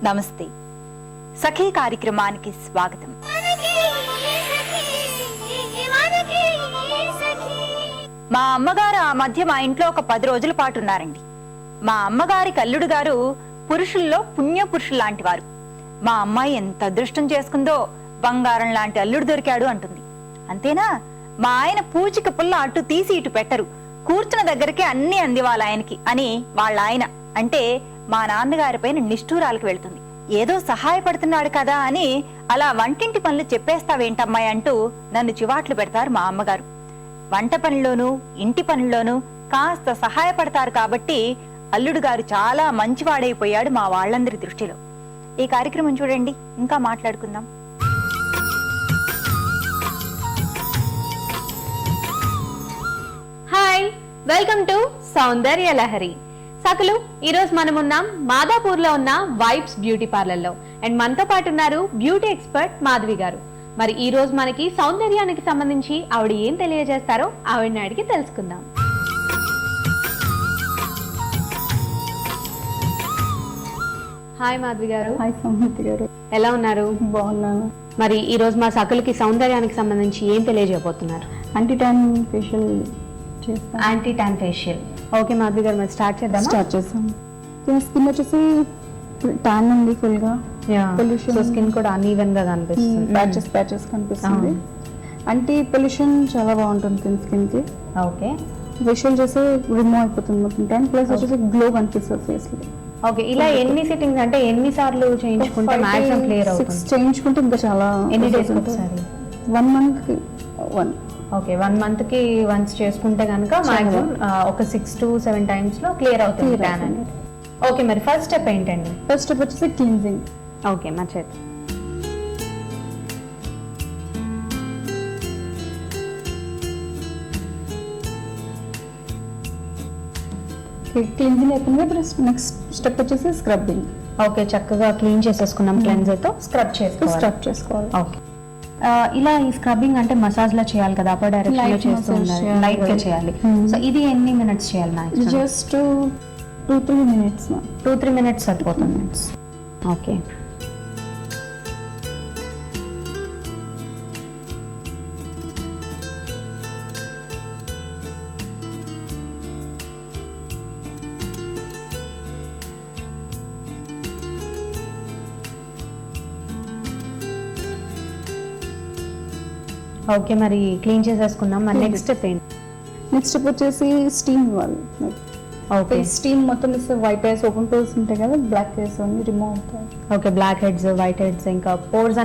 నమస్తే. సఖీ కార్యక్రమానికి స్వాగతం. మా అమ్మగారు ఆ మధ్య మా ఇంట్లో ఒక 10 రోజుల పాటు ఉన్నారండి. మా అమ్మగారి అల్లుడు గారు పురుషుల్లో పుణ్య పురుషులు లాంటి వారు. మా అమ్మాయి ఎంత అదృష్టం చేసుకుందో, బంగారం లాంటి అల్లుడు దొరికాడు అంటుంది. అంతేనా, మా ఆయన పూచిక పుల్ల అటు తీసి ఇటు పెట్టరు, కూర్చున్న దగ్గరికి అన్ని అందివాళ్ళ ఆయనకి అని వాళ్ళ ఆయన అంటే మా నాన్నగారి పైన నిష్ఠూరాలకు వెళ్తుంది. ఏదో సహాయపడుతున్నాడు కదా అని అలా వంటింటి పనులు చెప్పేస్తావేంటమ్మాయి అంటూ నన్ను చివాట్లు పెడతారు మా అమ్మగారు. వంట పనిలోనూ ఇంటి పనుల్లోనూ కాస్త సహాయపడతారు కాబట్టి అల్లుడు గారు చాలా మంచివాడైపోయాడు మా వాళ్ళందరి దృష్టిలో. ఈ కార్యక్రమం చూడండి, ఇంకా మాట్లాడుకుందాం. హాయ్, వెల్కమ్ టు సౌందర్య లహరి. సకలు ఈరోజు మనం ఉన్నాం మాదాపూర్ లో ఉన్న వైబ్స్ బ్యూటీ పార్లర్ లో. అండ్ మనతో పాటు ఉన్నారు బ్యూటీ ఎక్స్పర్ట్ మాధవి గారు. మరి ఈ రోజు మనకి సౌందర్యానికి సంబంధించి ఆవిడ ఏం తెలియజేస్తారో ఆవిడని అడిగి తెలుసుకుందాం. హాయ్ మాధవి గారు. హాయ్ సౌందర్య గారు, ఎలా ఉన్నారు? బాగున్నాను. మరి ఈ రోజు మా సకలకి సౌందర్యానికి సంబంధించి ఏం తెలియజేయబోతున్నారు? యాంటీ ట్యాన్ ఫేషియల్ చేస్తాను. Anti tan facial. Okay Madhavi గారు, మరి స్టార్ట్ చేద్దాం. స్టార్ట్ చేస్తాం. స్కిన్ వచ్చేసి ట్యాన్ ఉంది ఫుల్ గా. పొల్యూషన్, స్కిన్ కూడా అన్ఈవెన్ గా కనిపిస్తుంది, ప్యాచెస్ కనిపిస్తుంది. యాంటీ పొల్యూషన్ చాలా బాగుంటుంది స్కిన్ కి. ఓకే, ఫేషియల్ చేసి రిమూవ్ అయిపోతుంది మొత్తం ట్యాన్. ప్లస్ వచ్చేసి గ్లో కనిపిస్తుంది ఫేస్ లో. ఓకే, ఇలా ఎన్ని సిట్టింగ్స్ అంటే ఎన్ని సార్లు చేయించుకుంటే మాక్సిమం క్లియర్ అవుతుంది? చేయించుకుంటే ఇంకా చాలా. ఎన్ని డేస్ ఒకసారి? 1 month కి 1. ఓకే, 1 month కి వన్స్ చేసుకుంటే కనుక మాక్సిమం ఒక 6 to 7 times లో క్లియర్ అవుతుంది ట్యాన్ అనేది. ఓకే, మరి ఫస్ట్ స్టెప్ ఏంటండి? ఫస్ట్ స్టెప్ వచ్చేసి క్లీన్జింగ్. ఓకే, మా చేతి క్లీన్జింగ్ అయిపోయింది. ఇప్పుడు నెక్స్ట్ స్టెప్ వచ్చేసి స్క్రబ్బింగ్. ఓకే, చక్కగా క్లీన్ చేసేసుకున్నాం క్లెన్జర్ తో. స్క్రబ్ చేసుకోవాలి. ఓకే, ఇలా ఈ స్క్రబ్బింగ్ అంటే మసాజ్ లా చేయాలి కదా, అప్పర్ డైరెక్షన్ లో చేస్తూ ఉండాలి, లైట్ గా చేయాలి. సో ఇది ఎన్ని మినిట్స్ చేయాలి? Maximum just 2-3 minutes. 2-3 minutes సరిపోతుంది. ఓకే, ఓకే, మరి క్లీన్ చేసేసుకున్నాం. మరి నెక్స్ట్ స్టెప్ ఏంటి? నెక్స్ట్ స్టెప్ వచ్చేసి స్టీమ్ ఇవ్వాలి. ఓకే, స్టీమ్ మొత్తం ఇస్తే వైట్ హెయిర్స్, ఓపెన్ పోర్స్ ఉంటాయి కదా, బ్లాక్ హెయిర్స్ అన్ని రిమూవ్ అవుతాయి. Okay, black heads, white heads, ఇంకా పోర్స్